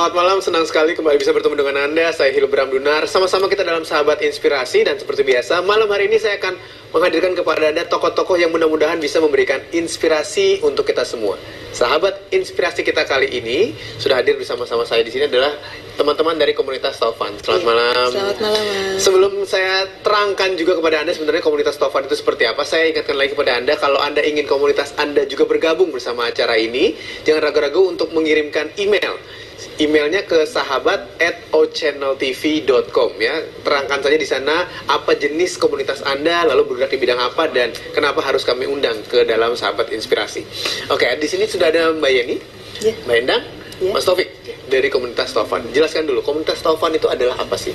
Selamat malam, senang sekali kembali bisa bertemu dengan Anda. Saya Hilbram Dunar. Sama-sama kita dalam Sahabat Inspirasi, dan seperti biasa, malam hari ini saya akan menghadirkan kepada Anda tokoh-tokoh yang mudah-mudahan bisa memberikan inspirasi untuk kita semua. Sahabat Inspirasi kita kali ini sudah hadir bersama-sama saya di sini adalah teman-teman dari komunitas Taufan. Selamat malam. Selamat malam, Mas. Sebelum saya terangkan juga kepada Anda sebenarnya komunitas Taufan itu seperti apa, saya ingatkan lagi kepada Anda, kalau Anda ingin komunitas Anda juga bergabung bersama acara ini, jangan ragu-ragu untuk mengirimkan email. Emailnya ke sahabat@ochanneltv.com ya. Terangkan saja di sana apa jenis komunitas Anda, lalu bergerak di bidang apa, dan kenapa harus kami undang ke dalam Sahabat Inspirasi. Oke, di sini sudah ada Mbak Yeni, Ya. Mbak Endang, Ya. Mas Taufik dari komunitas Taufan. Jelaskan dulu, komunitas Taufan itu adalah apa sih?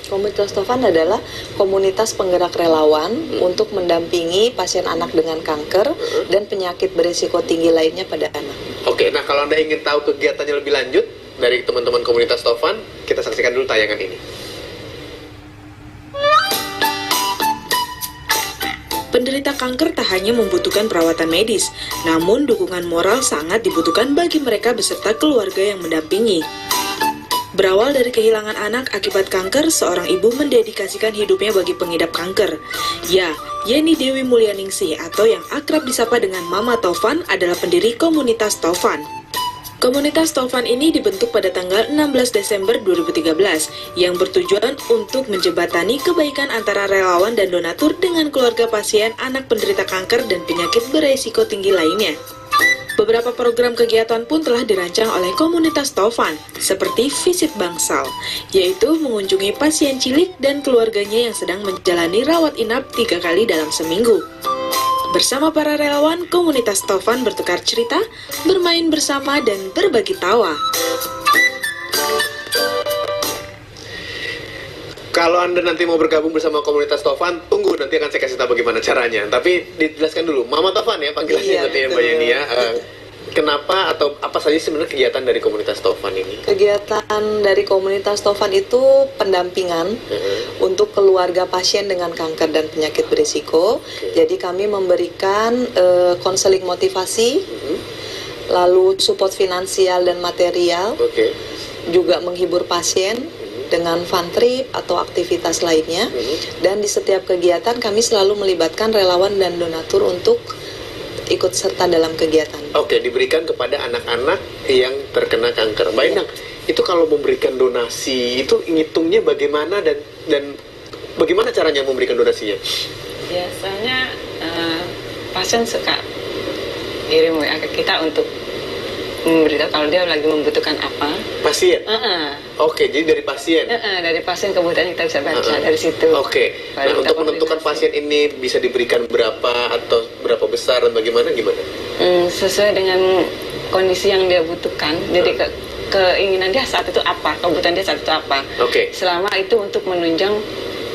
Komunitas Taufan adalah komunitas penggerak relawan untuk mendampingi pasien anak dengan kanker dan penyakit berisiko tinggi lainnya pada anak. Oke, nah kalau Anda ingin tahu kegiatannya lebih lanjut dari teman-teman komunitas Taufan, kita saksikan dulu tayangan ini. Penderita kanker tak hanya membutuhkan perawatan medis, namun dukungan moral sangat dibutuhkan bagi mereka beserta keluarga yang mendampingi. Berawal dari kehilangan anak akibat kanker, seorang ibu mendedikasikan hidupnya bagi pengidap kanker. Ya, Yeni Dewi Mulyaningsih atau yang akrab disapa dengan Mama Taufan adalah pendiri komunitas Taufan. Komunitas Taufan ini dibentuk pada tanggal 16 Desember 2013 yang bertujuan untuk menjembatani kebaikan antara relawan dan donatur dengan keluarga pasien anak penderita kanker dan penyakit beresiko tinggi lainnya. Beberapa program kegiatan pun telah dirancang oleh komunitas Taufan, seperti visit bangsal, yaitu mengunjungi pasien cilik dan keluarganya yang sedang menjalani rawat inap 3 kali dalam seminggu. Bersama para relawan, komunitas Taufan bertukar cerita, bermain bersama, dan berbagi tawa. Kalau Anda nanti mau bergabung bersama komunitas Taufan, tunggu, nanti akan saya kasih tahu bagaimana caranya. Tapi dijelaskan dulu, Mama Taufan ya panggilannya, Iya, nanti ya Mbak betul. Yeni ya. Kenapa atau apa saja sebenarnya kegiatan dari komunitas Taufan ini? Kegiatan dari komunitas Taufan itu pendampingan untuk keluarga pasien dengan kanker dan penyakit berisiko. Jadi kami memberikan konseling motivasi, lalu support finansial dan material, Oke. juga menghibur pasien dengan fun trip atau aktivitas lainnya. Dan di setiap kegiatan kami selalu melibatkan relawan dan donatur untuk ikut serta dalam kegiatan. Oke, diberikan kepada anak-anak yang terkena kanker. Mbak Endang, itu kalau memberikan donasi, itu ngitungnya bagaimana dan bagaimana caranya memberikan donasinya? Biasanya pasien suka kirim WA ke kita untuk memberitahu kalau dia lagi membutuhkan apa. Pasien? Oke, jadi dari pasien? Dari pasien kebutuhan kita bisa baca dari situ. Oke, nah Baru kita untuk menentukan koordinasi. pasien ini bisa diberikan berapa atau berapa besar dan bagaimana, gimana? Sesuai dengan kondisi yang dia butuhkan. Jadi keinginan dia saat itu apa, kebutuhan dia saat itu apa. Oke. Selama itu untuk menunjang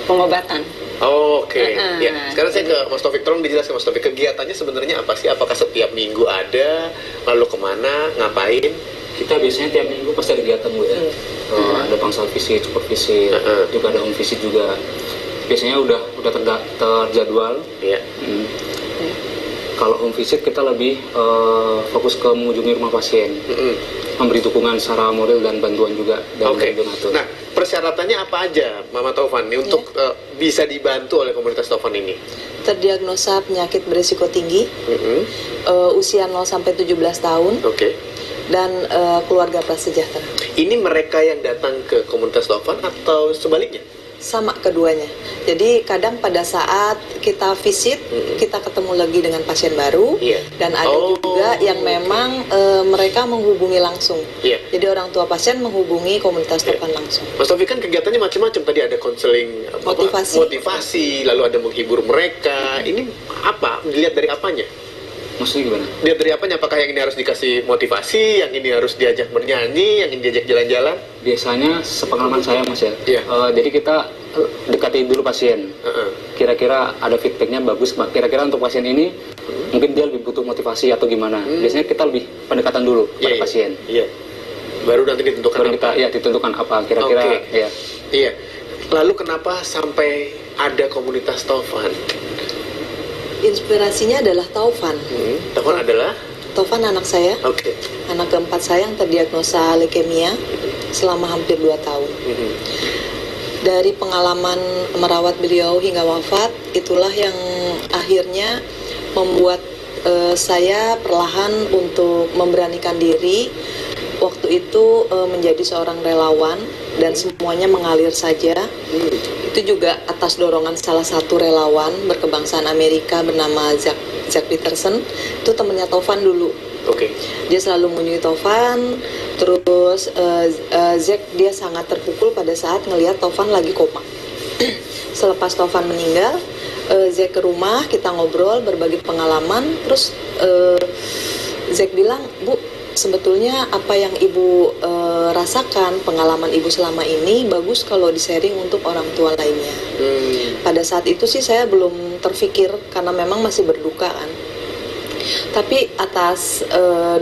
pengobatan. Oke, ya. Sekarang saya ke Mas Taufik, tolong dijelaskan Mas Taufik, kegiatannya sebenarnya apa sih? Apakah setiap minggu ada? Lalu kemana? Ngapain? Kita biasanya tiap minggu pasti ada kegiatan Bu ya. Ada pangsal visit, super visit, juga ada home visit juga. Biasanya udah terjadwal. Iya. Kalau home visit kita lebih fokus ke mengunjungi rumah pasien, memberi dukungan secara moral dan bantuan juga dari donatur. Nah, persyaratannya apa aja, Mama Taufan, nih, untuk bisa dibantu oleh komunitas Taufan ini? Terdiagnosa penyakit berisiko tinggi, usia 0 sampai 17 tahun, Oke. dan keluarga prasejahtera. Ini mereka yang datang ke komunitas Taufan atau sebaliknya? Sama keduanya. Jadi kadang pada saat kita visit, kita ketemu lagi dengan pasien baru, Iya. dan ada juga yang memang mereka menghubungi langsung. Iya. Jadi orang tua pasien menghubungi komunitas Taufan langsung. Mas Taufik, kan kegiatannya macam-macam. Tadi ada konseling motivasi, lalu ada menghibur mereka. Ini apa? Dilihat dari apanya? Maksudnya gimana? Dilihat dari apanya? Apakah yang ini harus dikasih motivasi, yang ini harus diajak bernyanyi, yang ini diajak jalan-jalan? Biasanya sepengalaman saya Mas ya. Iya. Jadi kita dekati dulu pasien. Kira-kira ada feedbacknya bagus. Kira-kira untuk pasien ini mungkin dia lebih butuh motivasi atau gimana. Biasanya kita lebih pendekatan dulu pada pasien. Iya. Baru nanti ditentukan Baru apa? kita ditentukan apa kira-kira. Oke. Ya. Iya. Lalu kenapa sampai ada komunitas Taufan? Inspirasinya adalah Taufan. Taufan adalah Tovan anak saya, Oke. anak keempat saya yang terdiagnosa leukemia selama hampir 2 tahun. Dari pengalaman merawat beliau hingga wafat, itulah yang akhirnya membuat saya perlahan untuk memberanikan diri waktu itu menjadi seorang relawan dan semuanya mengalir saja. Itu juga atas dorongan salah satu relawan berkebangsaan Amerika bernama Zack Peterson. Itu temannya Tovan dulu. Oke. Dia selalu mengunjungi Tovan. Terus Zack dia sangat terpukul pada saat ngelihat Tovan lagi koma. Selepas Tovan meninggal, Zack ke rumah, kita ngobrol, berbagi pengalaman. Terus Zack bilang, "Bu, sebetulnya apa yang Ibu rasakan, pengalaman Ibu selama ini bagus kalau di-sharing untuk orang tua lainnya." Pada saat itu sih saya belum terfikir karena memang masih berduka kan. Tapi atas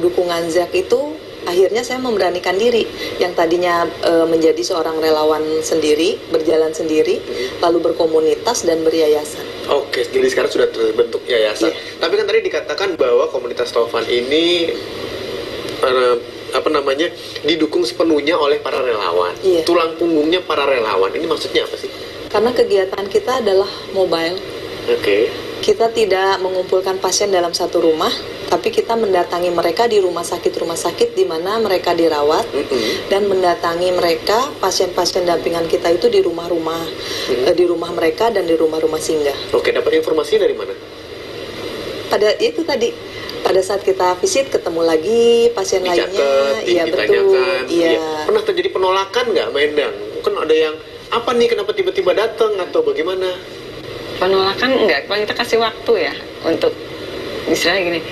dukungan Zack itu akhirnya saya memberanikan diri yang tadinya menjadi seorang relawan sendiri, berjalan sendiri, lalu berkomunitas dan beryayasan. Oke, jadi sekarang sudah terbentuk yayasan. Iya. Tapi kan tadi dikatakan bahwa komunitas Tovan ini didukung sepenuhnya oleh para relawan. Iya. Tulang punggungnya para relawan. Ini maksudnya apa sih? Karena kegiatan kita adalah mobile. Oke. Kita tidak mengumpulkan pasien dalam satu rumah, tapi kita mendatangi mereka di rumah sakit di mana mereka dirawat, dan mendatangi mereka, pasien-pasien dampingan kita itu di rumah-rumah, di rumah mereka dan di rumah-rumah singgah. Oke, dapat informasi dari mana? Pada itu tadi, pada saat kita visit ketemu lagi pasien lainnya, iya betul, ditanyakan. iya. Pernah terjadi penolakan nggak, Mbak Endang? Kan ada yang, apa nih, kenapa tiba-tiba datang atau bagaimana? Penolakan enggak, kalau kita kasih waktu ya untuk misalnya gini,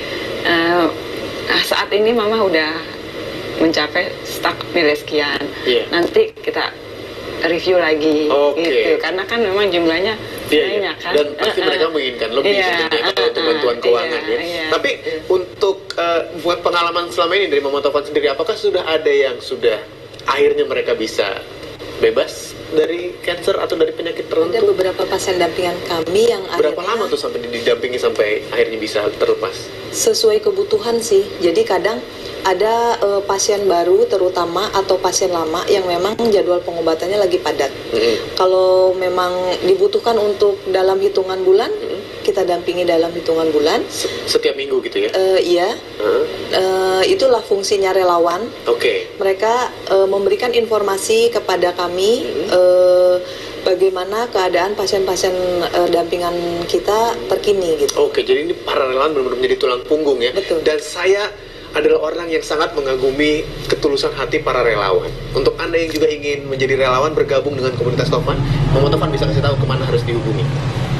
saat ini mama udah mencapai stuck nilai sekian, nanti kita review lagi, gitu. Karena kan memang jumlahnya banyak kan. Dan pasti mereka menginginkan lebih sebenarnya kalau untuk bantuan keuangan Tapi untuk buat pengalaman selama ini dari Mama Tovan sendiri, apakah sudah ada yang sudah akhirnya mereka bisa bebas dari cancer atau dari penyakit tertentu? Ada beberapa pasien dampingan kami yang berapa lama tuh sampai didampingi sampai akhirnya bisa terlepas? Sesuai kebutuhan sih. Jadi kadang ada pasien baru terutama atau pasien lama yang memang jadwal pengobatannya lagi padat. Kalau memang dibutuhkan untuk dalam hitungan bulan, kita dampingi dalam hitungan bulan. Setiap minggu gitu ya? Iya. Itulah fungsinya relawan. Mereka memberikan informasi kepada kami bagaimana keadaan pasien-pasien dampingan kita terkini gitu. Jadi ini para relawan benar-benar menjadi tulang punggung ya. Betul. Dan saya adalah orang yang sangat mengagumi ketulusan hati para relawan. Untuk Anda yang juga ingin menjadi relawan bergabung dengan komunitas Tovan, Mama Tovan bisa kasih tahu kemana harus dihubungi?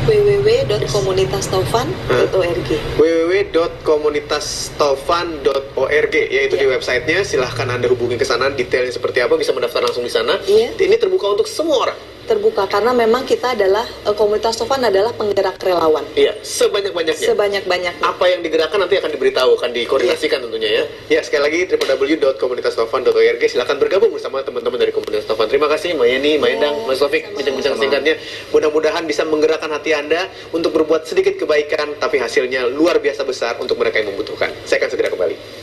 www.komunitastovan.org www.komunitastovan.org yaitu di websitenya. Silahkan Anda hubungi ke sana, detailnya seperti apa bisa mendaftar langsung di sana. Ini terbuka untuk semua orang. Terbuka karena memang kita adalah komunitas Tovan adalah penggerak relawan. Iya, sebanyak-banyaknya. Sebanyak-banyaknya. Apa yang digerakkan nanti akan diberitahu, akan dikoordinasikan tentunya ya. Ya, sekali lagi www.komunitastovan.org. Silakan bergabung bersama teman-teman dari komunitas Tovan. Terima kasih Mbak Yeni, Mbak Endang, Mas Taufik bincang-bincang singkatnya. Mudah-mudahan bisa menggerakkan hati Anda untuk berbuat sedikit kebaikan tapi hasilnya luar biasa besar untuk mereka yang membutuhkan. Saya akan segera kembali.